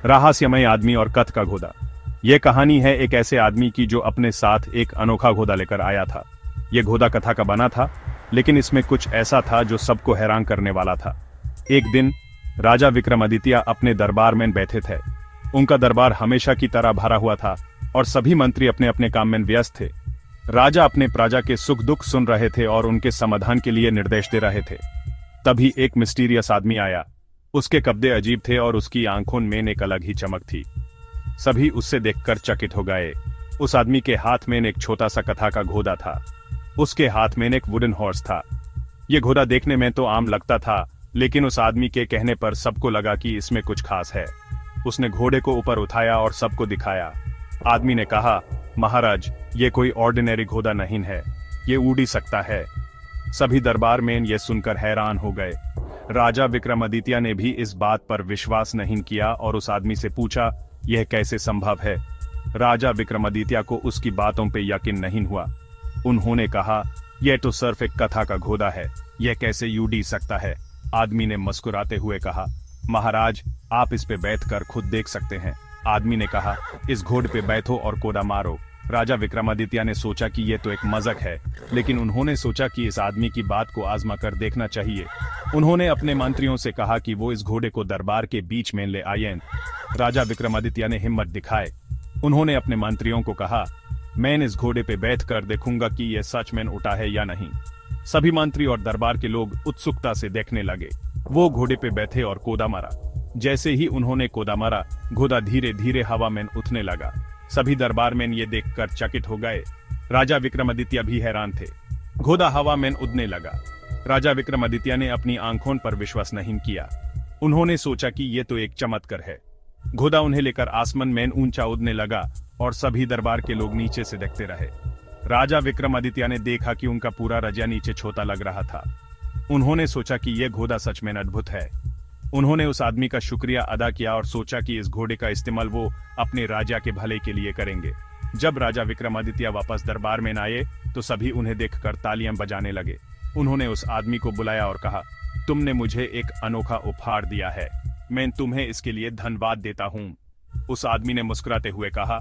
रहस्यमय आदमी और कथ का घोड़ा। यह कहानी है एक ऐसे आदमी की जो अपने साथ एक अनोखा घोड़ा लेकर आया था। यह घोड़ा कथा का बना था, लेकिन इसमें कुछ ऐसा था जो सबको हैरान करने वाला था। एक दिन राजा विक्रमादित्य अपने दरबार में बैठे थे। उनका दरबार हमेशा की तरह भरा हुआ था और सभी मंत्री अपने अपने काम में व्यस्त थे। राजा अपने प्रजा के सुख दुख सुन रहे थे और उनके समाधान के लिए निर्देश दे रहे थे। तभी एक मिस्टीरियस आदमी आया। उसके कपड़े अजीब थे और उसकी आंखों में एक अलग ही चमक थी। सभी उससे देखकर चकित हो गए। उस आदमी के हाथ में एक छोटा सा कथा का घोड़ा था। उसके हाथ में एक वुडन हॉर्स था। यह घोड़ा देखने में तो आम लगता था, लेकिन उस आदमी के कहने पर सबको लगा कि इसमें कुछ खास है। उसने घोड़े को ऊपर उठाया और सबको दिखाया। आदमी ने कहा, महाराज, ये कोई ऑर्डिनरी घोड़ा नहीं है, ये उड़ ही सकता है। सभी दरबार में ये सुनकर हैरान हो गए। राजा विक्रमादित्य ने भी इस बात पर विश्वास नहीं किया और उस आदमी से पूछा, यह कैसे संभव है। राजा विक्रमादित्य को उसकी बातों पे यकीन नहीं हुआ। उन्होंने कहा, यह तो सिर्फ एक कथा का घोड़ा है, यह कैसे उड़ सकता है। आदमी ने मुस्कुराते हुए कहा, महाराज, आप इस पे बैठकर खुद देख सकते हैं। आदमी ने कहा, इस घोड़े पे बैठो और कोड़ा मारो। राजा विक्रमादित्य ने सोचा कि यह तो एक मजाक है, लेकिन उन्होंने सोचा कि इस आदमी की बात को आजमा कर देखना चाहिए। उन्होंने अपने मंत्रियों से कहा कि वो इस घोड़े को दरबार के बीच में ले आए। राजा विक्रमादित्य ने हिम्मत दिखाए। उन्होंने अपने मंत्रियों को कहा, मैं इस घोड़े पे बैठकर देखूंगा कि यह सच में उठा है या नहीं। सभी मंत्री और दरबार के लोग उत्सुकता से देखने लगे। वो घोड़े पे बैठे और कोड़ा मारा। जैसे ही उन्होंने कोड़ा मारा, घोड़ा धीरे धीरे हवा में उठने लगा। सभी दरबार में ये देखकर चकित हो गए। राजा विक्रमादित्य भी हैरान थे। घोड़ा हवा में उड़ने लगा। राजा विक्रमादित्य ने अपनी आंखों पर विश्वास नहीं किया। उन्होंने सोचा कि यह तो एक चमत्कार है। घोड़ा उन्हें लेकर आसमान में ऊंचा उड़ने लगा और सभी दरबार के लोग नीचे से देखते रहे। राजा विक्रमादित्य ने देखा कि उनका पूरा राज्य नीचे छोटा लग रहा था। उन्होंने सोचा कि यह घोड़ा सच में अद्भुत है। उन्होंने उस आदमी का शुक्रिया अदा किया और सोचा कि इस घोड़े का इस्तेमाल वो अपने राजा के भले के लिए करेंगे। जब राजा विक्रमादित्य वापस दरबार में आए तो सभी उन्हें देखकर तालियां बजाने लगे। उन्होंने उस आदमी को बुलाया और कहा, तुमने मुझे एक अनोखा उपहार दिया है, मैं तुम्हें इसके लिए धन्यवाद देता हूँ। उस आदमी ने मुस्कुराते हुए कहा,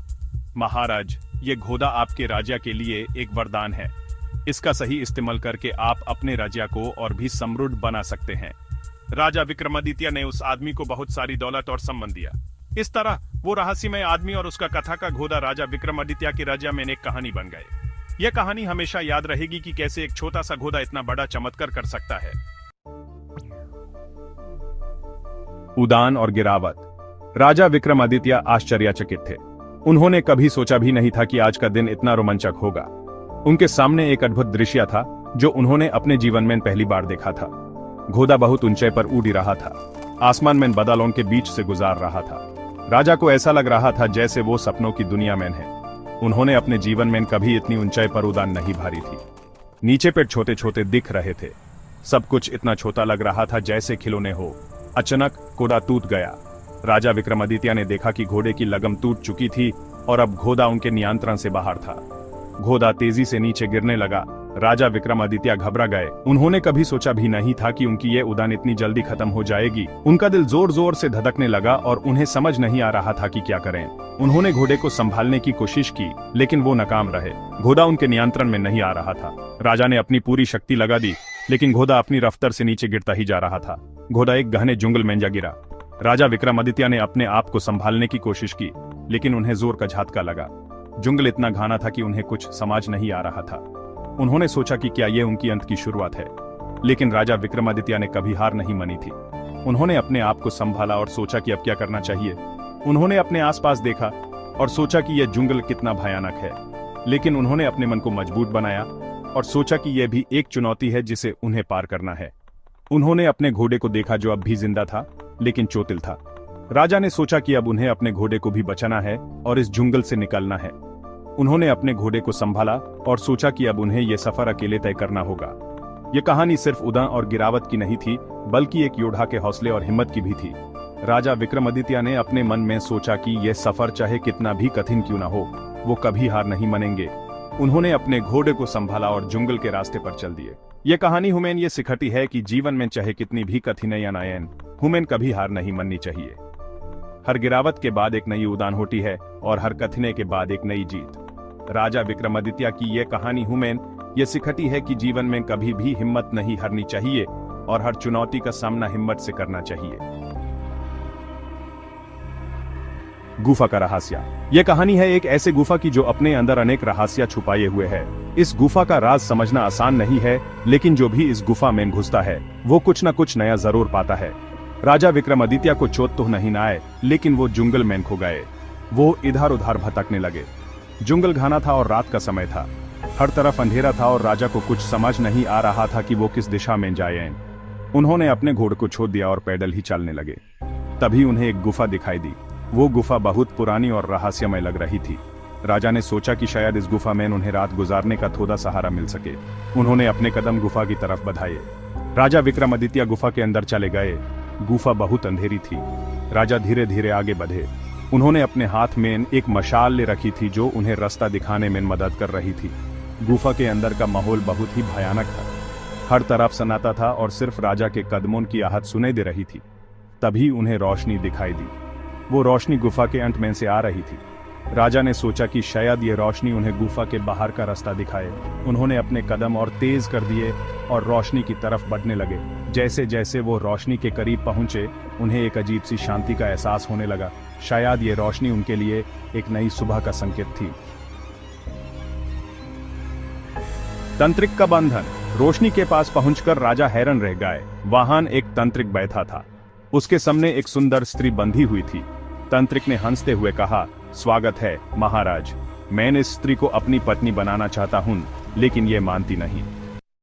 महाराज, ये घोड़ा आपके राजा के लिए एक वरदान है। इसका सही इस्तेमाल करके आप अपने राजा को और भी समृद्ध बना सकते हैं। राजा विक्रमादित्य ने उस आदमी को बहुत सारी दौलत और सम्मान दिया। इस तरह वो रहस्यमय आदमी और उसका कथा का घोड़ा राजा विक्रमादित्य के राज्य में एक कहानी बन गए। यह कहानी हमेशा याद रहेगी कि कैसे एक छोटा सा घोड़ा इतना बड़ा चमत्कार कर सकता है। उड़ान और गिरावट। राजा विक्रमादित्य आश्चर्यचकित थे। उन्होंने कभी सोचा भी नहीं था कि आज का दिन इतना रोमांचक होगा। उनके सामने एक अद्भुत दृश्य था जो उन्होंने अपने जीवन में पहली बार देखा था। घोड़ा बहुत ऊंचाई पर उड़ रहा था। आसमान में बादलों के बीच से गुजार रहा था। राजा को ऐसा लग रहा था जैसे वो सपनों की दुनिया में है। उन्होंने अपने जीवन में कभी इतनी ऊंचाई पर उड़ान नहीं भरी थी। नीचे पेड़ छोटे छोटे दिख रहे थे। सब कुछ इतना छोटा लग रहा था जैसे खिलौने हो। अचानक घोड़ा टूट गया। राजा विक्रमादित्य ने देखा कि घोड़े की लगम टूट चुकी थी और अब घोड़ा उनके नियंत्रण से बाहर था। घोड़ा तेजी से नीचे गिरने लगा। राजा विक्रमादित्य घबरा गए। उन्होंने कभी सोचा भी नहीं था कि उनकी ये उड़ान इतनी जल्दी खत्म हो जाएगी। उनका दिल जोर जोर से धड़कने लगा और उन्हें समझ नहीं आ रहा था कि क्या करें। उन्होंने घोड़े को संभालने की कोशिश की, लेकिन वो नाकाम रहे। घोड़ा उनके नियंत्रण में नहीं आ रहा था। राजा ने अपनी पूरी शक्ति लगा दी, लेकिन घोड़ा अपनी रफ्तार से नीचे गिरता ही जा रहा था। घोड़ा एक गहने जंगल में जा गिरा। राजा विक्रमादित्य ने अपने आप को संभालने की कोशिश की, लेकिन उन्हें जोर का झटका लगा। जंगल इतना घना था कि उन्हें कुछ समझ नहीं आ रहा था। उन्होंने सोचा कि क्या यह उनकी अंत की शुरुआत है, लेकिन राजा विक्रमादित्य ने कभी हार नहीं मानी थी। उन्होंने अपने आप को संभाला और सोचा कि अब क्या करना चाहिए। उन्होंने अपने आसपास देखा और सोचा कि यह जंगल कितना भयानक है, लेकिन उन्होंने अपने मन को मजबूत बनाया और सोचा कि यह भी एक चुनौती है जिसे उन्हें पार करना है। उन्होंने अपने घोड़े को देखा जो अब भी जिंदा था, लेकिन चोटिल था। राजा ने सोचा कि अब उन्हें अपने घोड़े को भी बचाना है और इस जंगल से निकलना है। उन्होंने अपने घोड़े को संभाला और सोचा कि अब उन्हें यह सफर अकेले तय करना होगा। यह कहानी सिर्फ उड़ान और गिरावट की नहीं थी, बल्कि एक योद्धा के हौसले और हिम्मत की भी थी। राजा विक्रमादित्य ने अपने मन में सोचा कि यह सफर चाहे कितना भी कठिन क्यों ना हो, वो कभी हार नहीं मानेंगे। उन्होंने अपने घोड़े को संभाला और जंगल के रास्ते पर चल दिए। यह कहानी हमें ये सिखाती है कि जीवन में चाहे कितनी भी कठिनाइयां आएं, हमें कभी हार नहीं माननी चाहिए। हर गिरावट के बाद एक नई उड़ान होती है और हर कथने के बाद एक नई जीत। राजा विक्रमादित्य की यह कहानी हुमेन ये सिखाती है कि जीवन में कभी भी हिम्मत नहीं हारनी चाहिए और हर चुनौती का सामना हिम्मत से करना चाहिए। गुफा का रहस्य। यह कहानी है एक ऐसे गुफा की जो अपने अंदर अनेक रहस्य छुपाए हुए है। इस गुफा का राज समझना आसान नहीं है, लेकिन जो भी इस गुफा में घुसता है वो कुछ न कुछ नया जरूर पाता है। राजा विक्रमादित्य को चोट तो नहीं आए, लेकिन वो जंगल में खो गए। वो इधर उधर भटकने लगे। जंगल घना था और रात का समय था। हर तरफ अंधेरा था और राजा को कुछ समझ नहीं आ रहा था कि वो किस दिशा में जाए। उन्होंने अपने घोड़े को छोड़ दिया और पैदल ही चलने लगे। तभी उन्हें एक गुफा दिखाई दी। वो गुफा बहुत पुरानी और रहस्यमय लग रही थी। राजा ने सोचा कि शायद इस गुफा में उन्हें रात गुजारने का थोड़ा सहारा मिल सके। उन्होंने अपने कदम गुफा की तरफ बढ़ाए। राजा विक्रमादित्य गुफा के अंदर चले गए। गुफा बहुत अंधेरी थी। राजा धीरे धीरे आगे बढ़े। उन्होंने अपने हाथ में एक मशाल ले रखी थी जो उन्हें रास्ता दिखाने में मदद कर रही थी। गुफा के अंदर का माहौल बहुत ही भयानक था। हर तरफ सन्नाटा था और सिर्फ राजा के कदमों की आहट सुनाई दे रही थी। तभी उन्हें रोशनी दिखाई दी। वो रोशनी गुफा के अंत में से आ रही थी। राजा ने सोचा कि शायद ये रोशनी उन्हें गुफा के बाहर का रास्ता दिखाए। उन्होंने अपने कदम और तेज कर दिए और रोशनी की तरफ बढ़ने लगे। जैसे जैसे वो रोशनी के करीब पहुंचे, उन्हें एक अजीब सी शांति का एहसास होने लगा। शायद ये रोशनी उनके लिए एक नई सुबह का संकेत थी। तंत्रिक का बंधन। रोशनी के पास पहुंचकर राजा हैरान रह गए। वहां एक तंत्रिक बैठा था। उसके सामने एक सुंदर स्त्री बंधी हुई थी। तंत्रिक ने हंसते हुए कहा, स्वागत है महाराज। मैं इस स्त्री को अपनी पत्नी बनाना चाहता हूं, लेकिन ये मानती नहीं।